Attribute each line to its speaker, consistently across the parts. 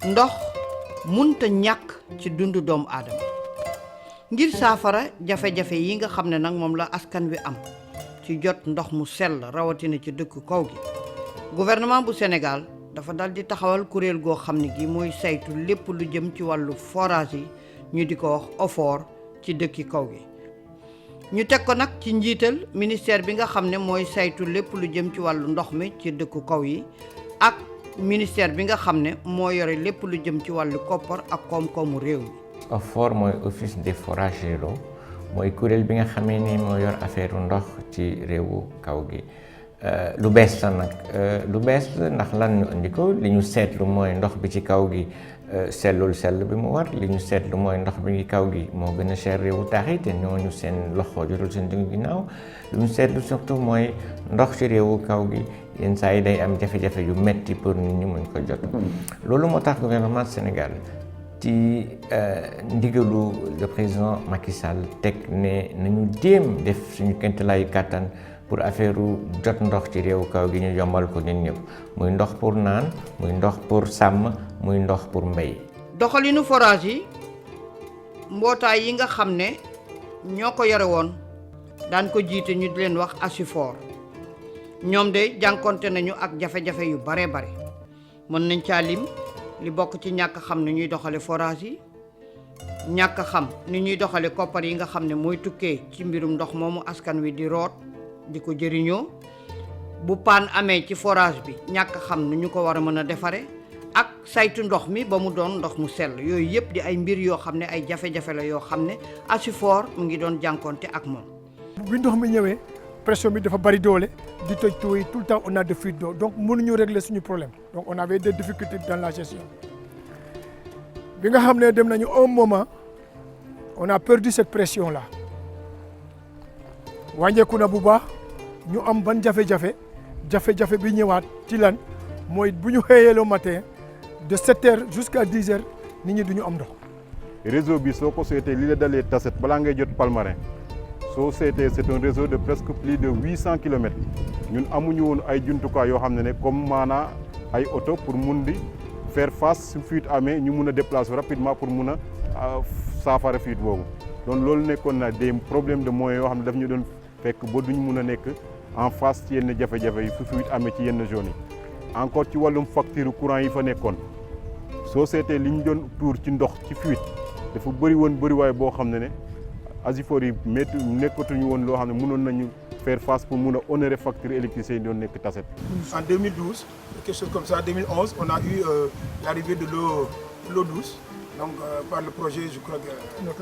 Speaker 1: ndox munta ñàkk ci dundu doomu aadama ngir saafara jafe-jafe yi nga xam ne nag moom la askan wi am ci jot ndox mu sell rawatina ci dëkk kaw gi gouvernement bu Sénégal dafa dal di taxawal kuréel goo xam ne gi mooy saytu lépp lu jëm ci wàllu forage yi ñu di ko wax OFOR ci dëkki kaw gi ñu teg ko nag ci njiital ministère bi nga xam ne mooy saytu lépp lu jëm ci wàllu ndox mi ci dëkku kaw yi ak ministère bi nga xam ne moo yore lépp lu jëm ci wàllu koppar ak koom-koomu réew mi.
Speaker 2: OFOR mooy office des forages ruraux mooy kuréel bi nga xamee ni moo yor affaire ndox ci réewu kaw gi lu bees la nag lu bees la ndax lan ñu indi ko li ñu seetlu mooy ndox bi ci kaw gi sellul sell bi mu war li ñu seetlu mooy ndox bi ci kaw gi moo gën a cher réewu taax yi te ñooñu seen loxo jotul seen digg ginnaaw lu ñu seetlu surtout mooy ndox ci réewu kaw gi yenn saa yi day am jafe-jafe yu metti pour nit ñi mën ko jot loolu moo tax gouvernement Sénégal ci ndigalu le président Macky Sall teg ne nañu jéem def suñu kéemtalaayu kàttan pour affaire jot ndox ci réewu kaw gi ñu yombal ko nit ñëpp muy ndox pour naan muy ndox pour sàmm muy ndox pour mbéy.
Speaker 1: doxalinu forage yi mbootaay yi nga xam ne ñoo ko yore woon daan ko jiite ñu di leen wax ASUFOR ñoom de jànkonte nañu ak jafe-jafe yu bare bare mën nañ caa lim li bokk ci ñàkk xam ni ñuy doxale forage yi ñàkk xam ni ñuy doxale koppar yi nga xam ne mooy tukkee ci mbirum ndox moomu askan wi di root di ko jëriñoo bu paan amee ci forage bi ñàkk xam nu ñu ko war a mën a defare ak saytu ndox mi ba mu doon ndox mu sell yooyu yëpp di ay mbir yoo xam ne ay jafe-jafe la yoo xam ne ASUFOR mu ngi doon jànkonte ak moom.
Speaker 3: bi ndox mi ñëwee pression bi dafa bari doole di toj tout le temps on a des fuites d'eau donc mënuñu régler suñu problème donc on avait des difficultés dans la gestion bi nga xam ne dem nañu un moment on a perdu cette pression là wàññeeku na bu baax ñu am ban jafe-jafe bi ñëwaat ci lan mooy bu ñu xëyee le matin de 7 heures jusqu'à 10 heures nit ñi duñu am ndox.
Speaker 4: réseau bi soo ko seetee li la dalee Tassette balaa ngay jot Palmarin soo seetee c'est un réseau de presque plus de 800 kilomètres ñun amuñu woon ay jumtukaay yoo xam ne comme maanaa ay oto pour mun di faire face su fuite amee ñu mun a déplacer rapidement pour mun a saafara fuite boobu donc loolu nekkoon na des problèmes de moyens yoo xam ne daf ñu doon fekk ba duñ mun a nekk en face ci yenn jafe-jafe yi fu fuite amee ci yenn zones yi encore ci wàllum facture courant yi fa nekkoon soo seetee li ñu doon tuur ci ndox ci fuite dafa bëri woon bëriwaay boo xam ne ASUFOR yi métti nekkatuñu woon loo xam ne mënoon nañu faire face pour mun a honorer facture électricité yi doon nekk Tassette.
Speaker 3: En 2012 quelque chose comme ça 2011 on a eu l'arrivée de l'eau douce donc par le projet je crois que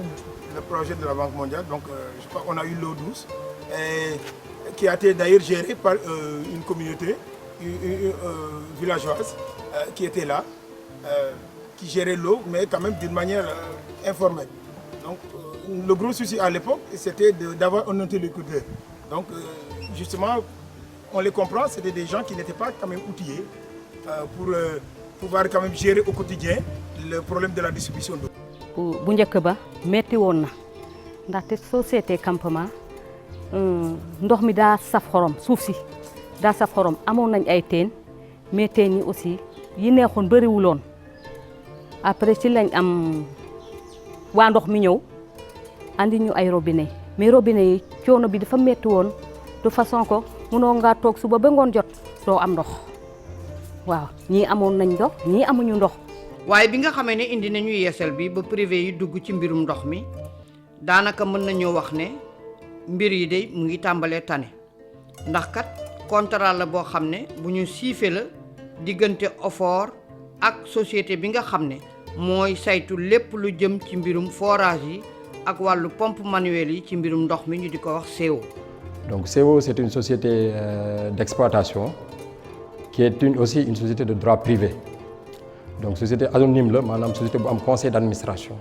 Speaker 3: le projet de la Banque mondiale donc je crois on a eu l'eau douce et qui a été d'ailleurs gérée par une communauté villageoise qui était là qui gérait l'eau mais quand même d'une manière informelle donc le gros souci à l'époque c'était d'avoir un interlocuteur donc justement on les comprend c'était des gens qui n'étaient pas quand même outillés pour pouvoir quand même gérer au quotidien le problème de la distribution d'eau.
Speaker 5: bu njëkk ba metti woon na ndaxte soo seetee campement ndox mi daa saf xorom suuf si daa saf xorom amoon nañ ay teen mais teen yi aussi yi neexoon bëriwuloon après ci lañ am waa ndox mi ñëw andi ñu ay robinet mais robinet yi coono bi dafa metti woon de façon que mënoo ngaa toog suba ba ngoon jot doo am ndox waaw ñii amoon nañ ndox ñii amuñu ndox.
Speaker 1: waaye bi nga xamee ne indi nañu yeesal bi ba privé yi dugg ci mbirum ndox mi daanaka mën nañoo wax ne mbir yi de mu ngi tàmbalee tane ndax kat contrat la boo xam ne bu ñu siifee la diggante OFOR ak société bi nga xam ne mooy saytu lépp lu jëm ci mbirum forage yi ak wàllu pompe manuelle yi ci mbirum ndox mi ñu di ko wax CO.
Speaker 6: Donc CO c'est une société d'exploitation qui est aussi une société de droit privé donc société anonyme la maanaam société bu am conseil d'administration.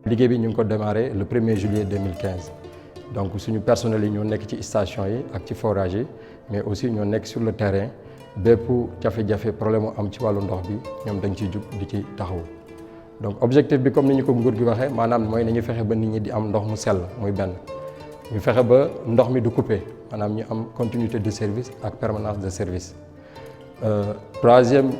Speaker 6: liggéey bi ñu ngi ko démarré le 1er juillet 2015 donc suñu personnel yi ñoo nekk ci station yi ak ci forage yi mais aussi ñoo nekk sur le terrain bépp jafe-jafe problème mu am ci wàllu ndox bi ñoom dañ ciy jug di ci taxaw donc objectif bi comme ni ñu ko nguur gi waxee maanaam mooy nañu fexe ba nit ñi di am ndox mu sell muy benn ñu fexe ba ndox mi du coupé maanaam ñu am continuité de service ak permanence de service. Troisième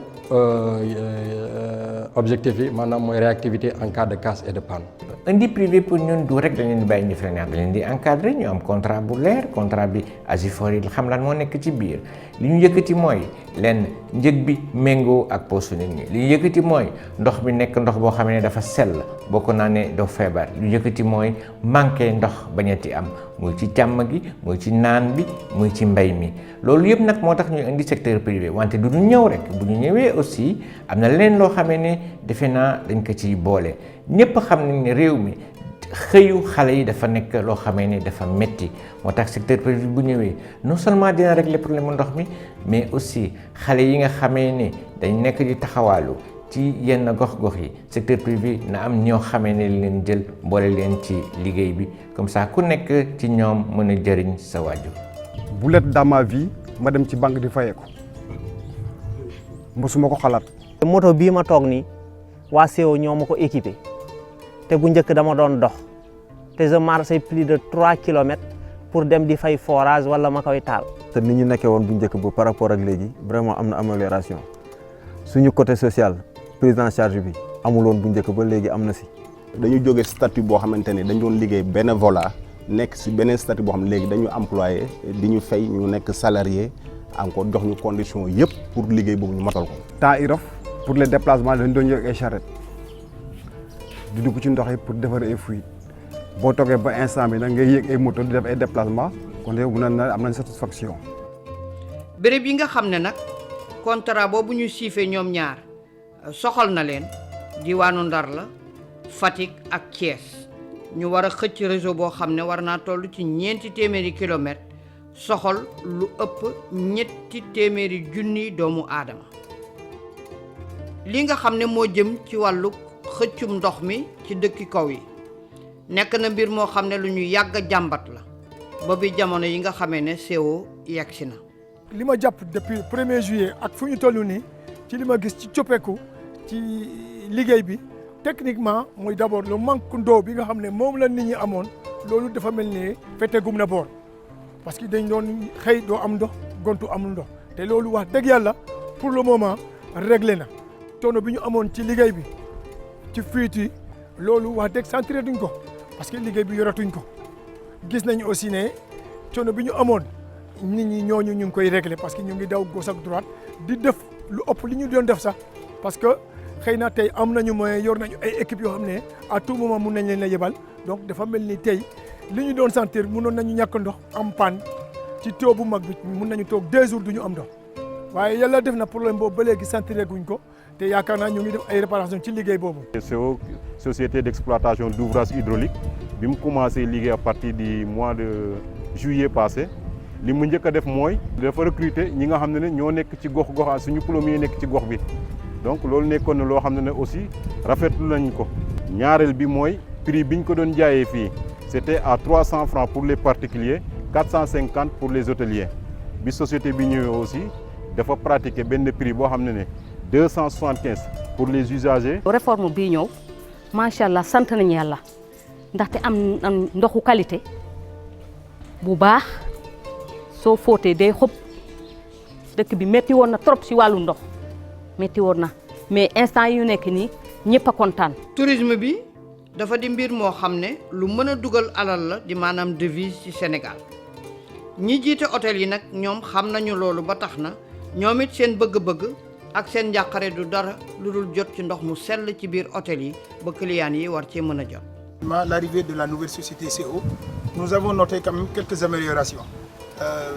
Speaker 6: objectif yi maanaam mooy réactivité en cas de casse et de panne.
Speaker 2: indi privé pour ñun du rek dañ leen di bàyyi ñu fi la neex dañ leen di encadrer ñu am contrat bu leer contrat bi Asifor yi xam lan moo nekk ci biir li ñu yëkkati mooy lenn njëg bi méngoo ak poche nit ñi li ñu yëkkati mooy ndox bi nekk ndox boo xam ne dafa sell boo ko naanee doo feebar li ñu yëkkati mooy manqué ndox bañati am muy ci càmm gi muy ci naan bi muy ci mbay mi loolu yëpp nag moo tax ñu indi secteur privé wante du ñu ñëw rek bu ñu ñëwee aussi am na leneen loo xamee ne defe naa dañ ko ciy boole ñëpp xam nañ ne réew mi xëyu xale yi dafa nekk loo xamee ne dafa metti moo tax secteur privé bu ñëwee non seulement dina régler problème mu ndox mi mais aussi xale yi nga xamee ne dañ nekk di taxawaalu ci yenn gox-gox yi secteur privé na am ñoo xamee ne leen jël boole leen ci liggéey bi comme ça ku nekk ci ñoom mën a jëriñ sa waajur.
Speaker 7: Boulette dans ma vie ma dem ci banque di fayeeku mosuma ko xalaat.
Speaker 8: moto bii ma toog nii waa CO ñoo ma ko équipé te bu njëkk dama doon dox te je marchais plus de 3 kilomètres pour dem di fay forage wala ma koy taal.
Speaker 9: te ni ñu nekkee woon bu njëkk ba par rapport ak léegi vraiment am na amélioration suñu côté social prise en charge bi amul woon bu njëkk ba léegi am na si.
Speaker 10: dañu jóge statut boo xamante ne dañ doon liggéey bénévolat nekk si beneen statut boo xam ne léegi dañu employé di ñu fay ñu nekk salarié encore jox ñu condition yëpp pour liggéey boobu ñu matal ko.
Speaker 7: temps IROF pour les déplacements dañ doon yëg ay charrette di dugg ci ndox yi pour defar ay fuites boo toogee ba instant bi nag ngay yéeg ay moto di def ay déplacement kon de mun na am nañ satisfaction.
Speaker 1: béréb yi nga xam ne nag contrat boobu ñu siifee ñoom ñaar soxal na leen diwaanu Ndar la Fatick ak Thiès ñu war a xëcc réseau boo xam ne war naa toll ci 400 kilomètres soxal lu ëpp 300 junni doomu aadama li nga xam ne moo jëm ci wàllu xëccum ndox mi ci dëkki kaw yi nekk na mbir moo xam ne lu ñu yàgg a jàmbat la ba bi jamono yi nga xamee ne CO yegsi na.
Speaker 3: li ma jàpp depuis 1er juillet ak fu ñu toll nii ci li ma gis ci coppeeku ci liggéey bi techniquement mooy d'abord le manque d'eau bi nga xam ne moom la nit ñi amoon loolu dafa mel ni fetegum na boor parce que dañ doon xëy doo am ndox gontu amul ndox te loolu wax dëgg yàlla pour le moment réglé na coono bi ñu amoon ci liggéey bi ci fuite yi loolu wax dëgg sentir duñ ko parce que liggéey bi yoratuñ ko gis nañu aussi ne coono bi ñu amoon nit ñi ñooñu ñu ngi koy réglé parce que ñu ngi daw gauche ak droite di def lu ëpp li ñu doon def sax parce que xëy na tey am nañu moyen yor nañu ay équipes yoo xam ne à tout moment mun nañ leen a yebal donc dafa mel ni tey li ñu doon sentir mënoon nañu ñàkk ndox am panne ci tuyau bu mag bi mun nañu toog 2 jours du ñu am ndox waaye yàlla def na problème boobu ba léegi sentir guñ ko te yaakaar naa ñu ngi def ay réparation ci liggéey boobu.
Speaker 4: CO société d'exploitation d'ouvrage hydraulique bi mu commencé liggéey à partir du mois de juillet passé li mu njëkk a def mooy dafa recruter ñi nga xam ne ñoo nekk ci gox suñu plombier yi nekk ci gox bi donc loolu nekkoon na loo xam ne aussi rafetlu nañ ko. ñaareel bi mooy prix bi ñu ko doon jaayee fii c'était à 300 francs pour les particuliers 450 pour les hôteliers bi société bi ñëwee aussi dafa pratiquer benn prix boo xam ne 275 pour les usagers.
Speaker 5: réforme bii ñëw macha allah sant nañu yàlla ndaxte am ndoxu qualité bu baax soo fóotee day xëpp dëkk bi métti woon na trop si wàllu ndox métti woon na mais instant yu nekk nii ñëpp a kontaan.
Speaker 1: tourisme bi dafa di mbir moo xam ne lu mën a dugal alal la di maanaam devise ci Sénégal ñi jiite hôtel yi nag ñoom xam nañu loolu ba tax na ñoom it seen bëgg-bëgg ak seen njàqare du dara lu dul jot ci ndox mu sell ci biir hôtel yi ba clients yi war cee mën a jot.
Speaker 3: L'arrivée de la nouvelle société CO, nous avons noté quand même quelques améliorations.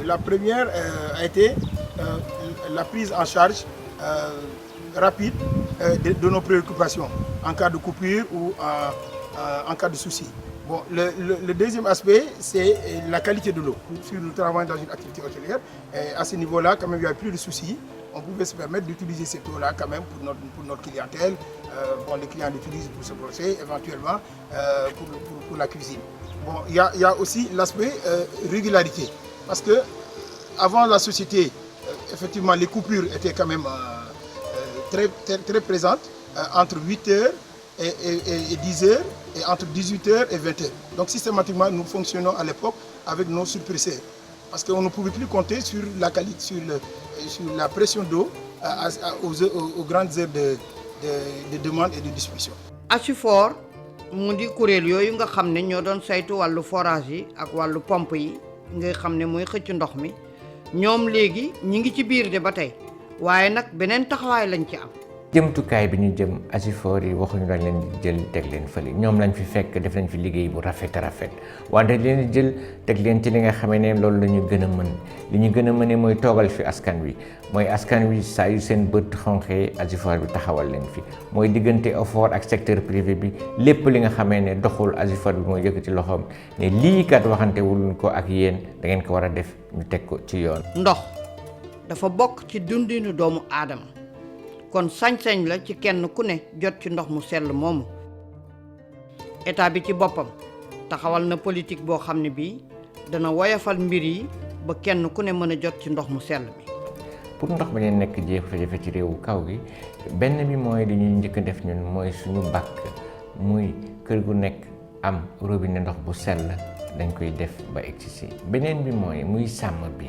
Speaker 3: La première a été la prise en charge rapide de nos préoccupations en cas de coupure ou en cas de souci. Bon, le deuxième aspect, c'est la qualité de l'eau. Si nous travaillons dans une activité hôtelière, à ce niveau-là, quand même, il n'y a plus de soucis. On pouvait se permettre d'utiliser cette eau-là quand même pour notre clientèle. Bon, les clients l'utilisent pour se brosser, éventuellement pour la cuisine. Bon, il y a aussi l'aspect régularité. Parce que avant la société, effectivement, les coupures étaient quand même très présentes, entre 8h et 10h, et entre 18h et 20h. Donc systématiquement, nous fonctionnons à l'époque avec nos surpresseurs. Parce qu'on ne pouvait plus compter sur la qualité, sur la pression d'eau aux grandes heures de demande et de distribution.
Speaker 1: ASUFOR mu di kuréel yooyu nga xam ne ñoo doon saytu wàllu forage yi ak wàllu pompe yi nga xam ne mooy xëcc ndox mi ñoom léegi ñi ngi ci biir de ba tey waaye nag beneen taxawaay lañ ci am.
Speaker 2: jëmtukaay bi ñu jëm ASUFOR yi waxuñu dañ leen di jël teg leen fële ñoom lañ fi fekk def nañ fi liggéey bu rafet a rafet wante leen di jël teg leen ci li nga xamee ne loolu la ñu gën a mën li ñu gën a mëne mooy toogal fi askan wi mooy askan wi saa yu seen bët xonqee ASUFOR bi taxawal leen fi mooy diggante OFOR ak secteur privé bi lépp li nga xamee ne doxul ASUFOR bi mooy yëkkati loxoom ne lii kat waxante wuluñ ko ak yéen da ngeen ko war a def ñu teg ko ci yoon.
Speaker 1: ndox dafa bokk ci dundinu doomu aadama. kon sañ-sañ la ci kenn ku ne jot ci ndox mu sell moomu état bi ci boppam taxawal na politique boo xam ne bii dana woyofal mbir yi ba kenn ku ne mën a jot ci ndox mu sell mi.
Speaker 2: pour ndox ba leen nekk jafe-jafe ci réewu kaw gi benn bi mooy li ñuy njëkk a def ñun mooy suñu bàkk muy kër gu nekk am robinet ndox bu sell dañ koy def ba egsi si beneen bi mooy muy sàmm bi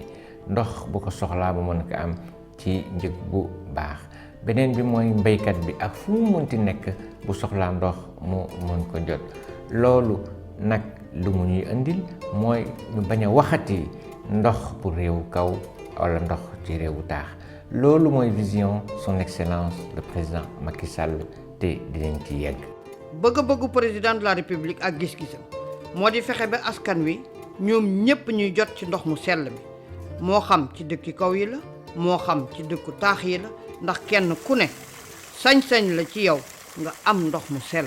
Speaker 2: ndox bu ko soxlaa ba mën ko am ci njëg bu baax. beneen bi mooy mbéykat bi ak fu mu mënti nekk bu soxlaa ndox mu mën ko jot loolu nag lu mu ñuy indil mooy ñu bañ a waxati ndox pour réewu kaw wala ndox ci réewu taax loolu mooy vision son excellence le président Macky Sall te dinañ ci yegg.
Speaker 1: bëgg-bëggu président de la république ak gis-gisam moo di fexe ba askan wi ñoom ñépp ñuy jot ci ndox mu sell mi moo xam ci dëkki kaw yi la moo xam ci dëkku taax yi la ndax kenn ku ne sañ-sañ la ci yow nga am ndox mu sell